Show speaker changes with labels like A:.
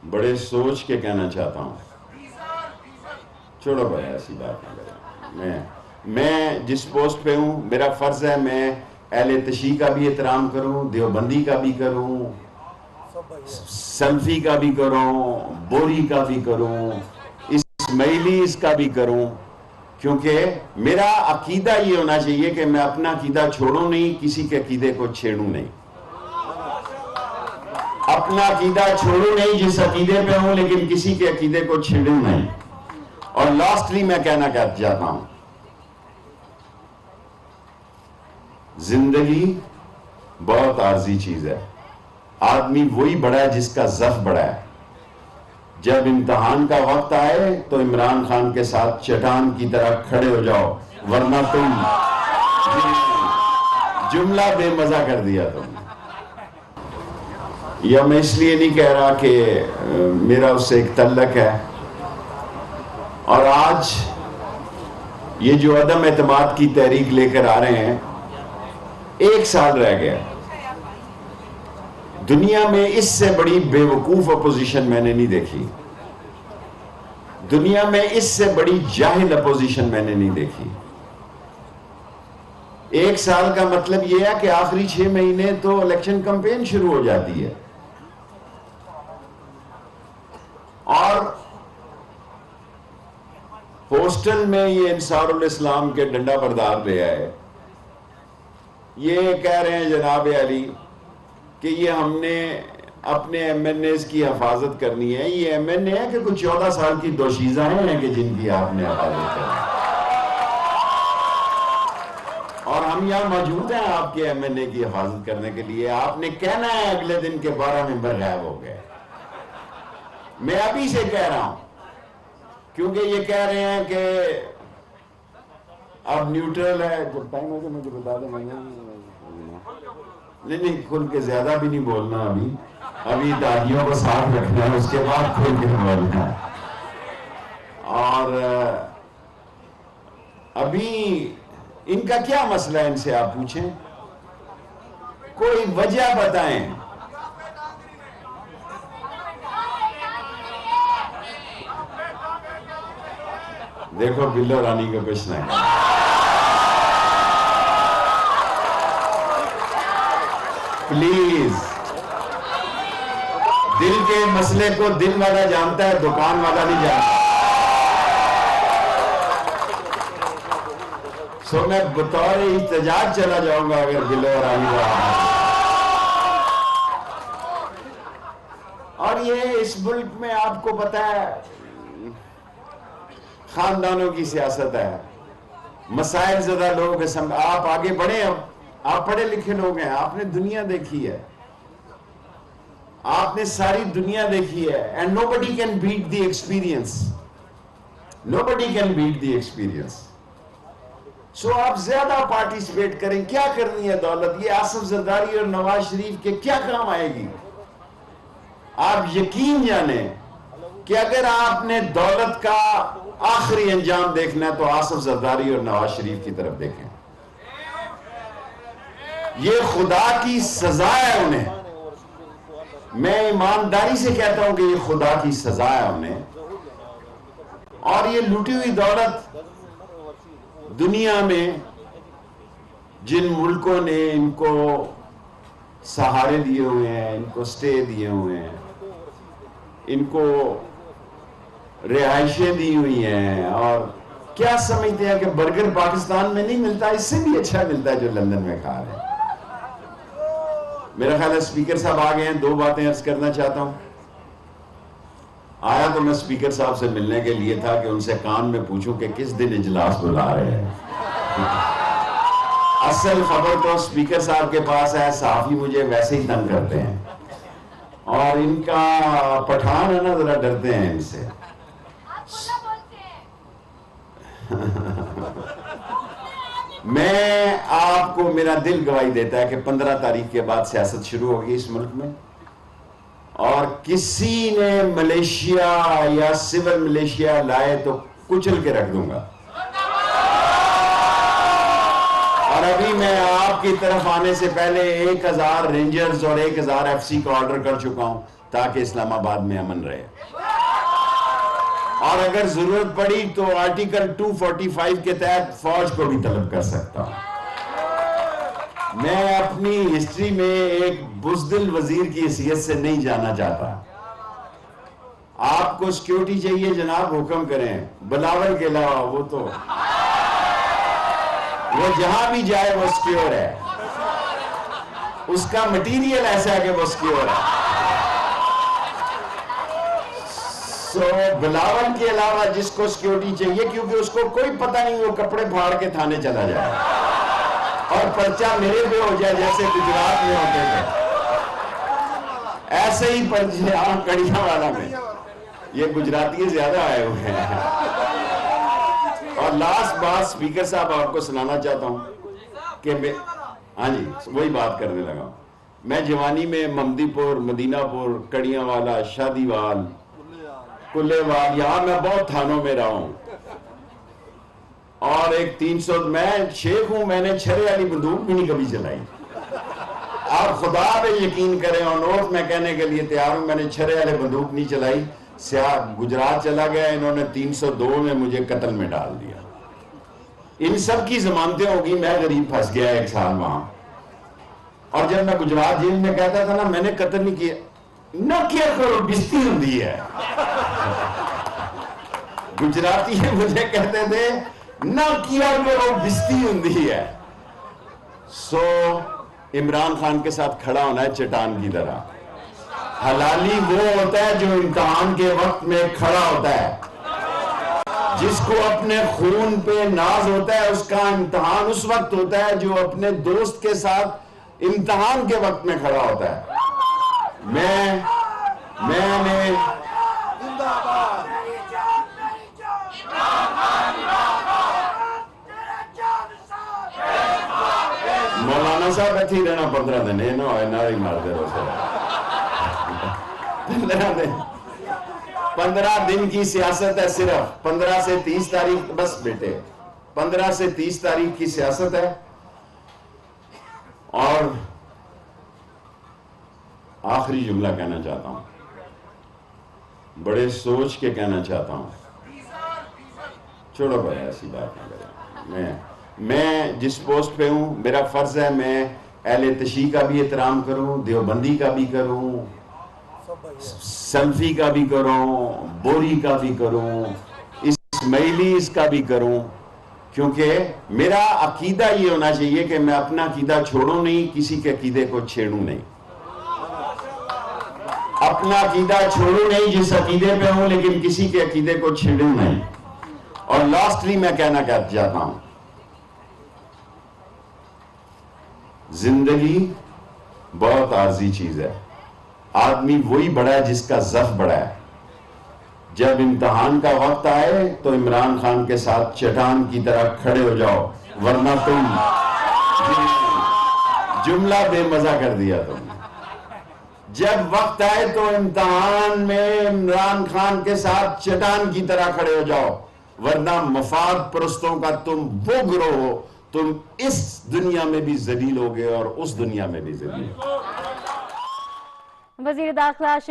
A: بڑے سوچ کے کہنا چاہتا ہوں. چھوڑو بھائی ایسی بات نہ کریں. میں جس پوسٹ پہ ہوں میرا فرض ہے میں اہل تشیع کا بھی احترام کروں, دیوبندی کا بھی کروں, سلفی کا بھی کروں, بوری کا بھی کروں, اسماعیلیز کا بھی کروں, کیونکہ میرا عقیدہ یہ ہونا چاہیے کہ میں اپنا عقیدہ چھوڑوں نہیں, کسی کے عقیدے کو چھیڑوں نہیں. اپنا عقیدہ چھوڑوں نہیں جس عقیدے پہ ہوں, لیکن کسی کے عقیدے کو چھیڑوں نہیں. اور لاسٹلی میں کہنا چاہتا ہوں, زندگی بہت عارضی چیز ہے. آدمی وہی بڑا ہے جس کا ضعف بڑا ہے. جب امتحان کا وقت آئے تو عمران خان کے ساتھ چٹان کی طرح کھڑے ہو جاؤ, ورنہ تم جملہ بے مزہ کر دیا تم. یا میں اس لیے نہیں کہہ رہا کہ میرا اس سے ایک تعلق ہے, اور آج یہ جو عدم اعتماد کی تحریک لے کر آ رہے ہیں, 1 سال رہ گیا. دنیا میں اس سے بڑی بے وقوف اپوزیشن میں نے نہیں دیکھی. دنیا میں اس سے بڑی جاہل اپوزیشن میں نے نہیں دیکھی. 1 سال کا مطلب یہ ہے کہ آخری 6 مہینے تو الیکشن کمپین شروع ہو جاتی ہے, اور ہاسٹل میں یہ انصار الاسلام کے ڈنڈا بردار لے آئے. یہ کہہ رہے ہیں جناب علی کہ یہ ہم نے اپنے ایم این ایز کی حفاظت کرنی ہے. یہ ایم این اے ہے کہ کچھ 14 سال کی دوشیزہ ہیں کہ جن کی آپ نے حفاظت کرنی ہے, اور ہم یہاں موجود ہیں آپ کے ایم این اے کی حفاظت کرنے کے لیے. آپ نے کہنا ہے اگلے دن کے 12 ممبر غائب ہو گئے. میں ابھی سے کہہ رہا ہوں, کیونکہ یہ کہہ رہے ہیں کہ اب نیوٹرل ہے. جب ٹائم ہو تو مجھے بتا دیں. نہیں کھل کے زیادہ بھی نہیں بولنا, ابھی داڑھیوں کو صاف رکھنا ہے, اس کے بعد کھل کے بولنا ہے. اور ابھی ان کا کیا مسئلہ ہے, ان سے آپ پوچھیں, کوئی وجہ بتائیں. دیکھو بلو رانی کا کچھ نہیں. پلیز, دل کے مسئلے کو دل والا جانتا ہے, دکان والا نہیں جانتا. سو میں بطور احتجاج چلا جاؤں گا اگر بلو رانی کا. اور یہ اس ملک میں آپ کو پتا ہے خاندانوں کی سیاست ہے, مسائل زدہ لوگ. آپ آگے بڑھیں, اب آپ پڑھے لکھے لوگ ہیں, آپ نے دنیا دیکھی ہے, آپ نے ساری دنیا دیکھی ہے. and nobody can beat the experience. nobody can beat the experience. سو آپ زیادہ پارٹیسپیٹ کریں. کیا کرنی ہے دولت, یہ آصف زرداری اور نواز شریف کے کیا کام آئے گی؟ آپ یقین جانیں کہ اگر آپ نے دولت کا آخری انجام دیکھنا ہے تو آصف زرداری اور نواز شریف کی طرف دیکھیں. یہ خدا کی سزا ہے انہیں. میں ایمانداری سے کہتا ہوں کہ یہ خدا کی سزا ہے انہیں. اور یہ لوٹی ہوئی دولت دنیا میں جن ملکوں نے ان کو سہارے دیے ہوئے ہیں, ان کو سٹے دیے ہوئے ہیں, ان کو رہائشیں دی ہوئی ہیں, اور کیا سمجھتے ہیں کہ برگر پاکستان میں نہیں ملتا, اس سے بھی اچھا ملتا ہے جو لندن میں کھا رہے ہیں. میرا خیال ہے اسپیکر صاحب آ گئے ہیں. 2 باتیں عرض کرنا چاہتا ہوں. آیا تو میں اسپیکر صاحب سے ملنے کے لیے تھا کہ ان سے کان میں پوچھوں کہ کس دن اجلاس بلا رہے ہیں. اصل خبر تو اسپیکر صاحب کے پاس ہے, صحافی مجھے ویسے ہی تنگ کرتے ہیں, اور ان کا پٹھان ہے نا, ذرا ڈرتے ہیں ان سے. میں آپ کو, میرا دل گواہی دیتا ہے کہ 15 تاریخ کے بعد سیاست شروع ہوگی اس ملک میں, اور کسی نے ملیشیا یا سول ملیشیا لائے تو کچل کے رکھ دوں گا. اور ابھی میں آپ کی طرف آنے سے پہلے 1000 رینجرز اور 1000 ایف سی کا آرڈر کر چکا ہوں. تاکہ اسلام آباد میں امن رہے. اور اگر ضرورت پڑی تو آرٹیکل 245 کے تحت فوج کو بھی طلب کر سکتا ہوں. میں اپنی ہسٹری میں ایک بزدل وزیر کی حیثیت سے نہیں جانا چاہتا. آپ کو سیکیورٹی چاہیے جناب حکم کریں، بلاول کے علاوہ وہ جہاں بھی جائے وہ سیکیور ہے، اس کا مٹیریل ایسا ہے کہ وہ سیکیور ہے. سو بلاول کے علاوہ جس کو سیکیورٹی چاہیے، کیونکہ اس کو کوئی پتہ نہیں وہ کپڑے پھاڑ کے تھانے چلا جائے اور پرچہ میرے پہ ہو جائے جیسے گجرات میں ہوتے تھے، ایسے ہی پرچے کڑیاں والا میں. یہ گجراتی زیادہ آئے ہوئے ہیں. اور لاسٹ بات سپیکر صاحب آپ کو سنانا چاہتا ہوں کہ ہاں جی وہی بات کرنے لگا. میں جوانی میں ممدی پور، مدینہ پور، کڑیاں والا، شادی وال، کلے وال، یہاں میں بہت تھانوں میں رہا ہوں. اور ایک 300 میں شیخ ہوں، میں نے چھرے والی بندوق بھی نہیں کبھی چلائی. آپ خدا پہ یقین کریں اور نوٹ میں کہنے کے لیے تیار ہوں، میں نے چھرے والے بندوق نہیں چلائی. گجرات چلا گیا، انہوں نے 302 میں مجھے قتل میں ڈال دیا. ان سب کی ضمانتیں ہوگی، میں غریب پھنس گیا 1 سال وہاں. اور جب میں گجرات جیل میں کہتا تھا نا میں نے قتل نہیں کیا، نہ کیا کرو بستی ہوتی ہے. گجراتی مجھے کہتے تھے نہ کیا کرو بستی ہوتی ہے. سو عمران خان کے ساتھ کھڑا ہونا ہے چٹان کی طرح. حلالی وہ ہوتا ہے جو امتحان کے وقت میں کھڑا ہوتا ہے. جس کو اپنے خون پہ ناز ہوتا ہے اس کا امتحان اس وقت ہوتا ہے جو اپنے دوست کے ساتھ امتحان کے وقت میں کھڑا ہوتا ہے. میں نے مولانا صاحب ایتھی رہنا 15 دن یہ نہ ہوئے نہ ہی مار دے رہو 15 دن کی سیاست ہے، صرف 15 سے 30 تاریخ بس بیٹے 15 سے 30 تاریخ کی سیاست ہے. اور آخری جملہ کہنا چاہتا ہوں، بڑے سوچ کے کہنا چاہتا ہوں. چھوڑو بھائی ایسی بات نہ کریں. میں جس پوسٹ پہ ہوں میرا فرض ہے میں اہل تشیع کا بھی احترام کروں، دیوبندی کا بھی کروں، سلفی کا بھی کروں، بوری کا بھی کروں، اسماعیلیز کا بھی کروں. کیونکہ میرا عقیدہ یہ ہونا چاہیے کہ میں اپنا عقیدہ چھوڑوں نہیں، کسی کے عقیدے کو چھیڑوں نہیں. اپنا عقیدہ چھوڑوں نہیں جس عقیدے پہ ہوں، لیکن کسی کے عقیدے کو چھیڑوں نہیں. اور لاسٹلی میں کہنا چاہتا ہوں، زندگی بہت عارضی چیز ہے. آدمی وہی بڑا ہے جس کا ضعف بڑا ہے. جب امتحان کا وقت آئے تو عمران خان کے ساتھ چٹان کی طرح کھڑے ہو جاؤ، ورنہ تم جملہ بے مزہ کر دیا تم. جب وقت آئے تو امتحان میں عمران خان کے ساتھ چٹان کی طرح کھڑے ہو جاؤ، ورنہ مفاد پرستوں کا تم وہ گروہ ہو، تم اس دنیا میں بھی ذلیل ہوگے اور اس دنیا میں بھی ذلیل.
B: وزیر داخلہ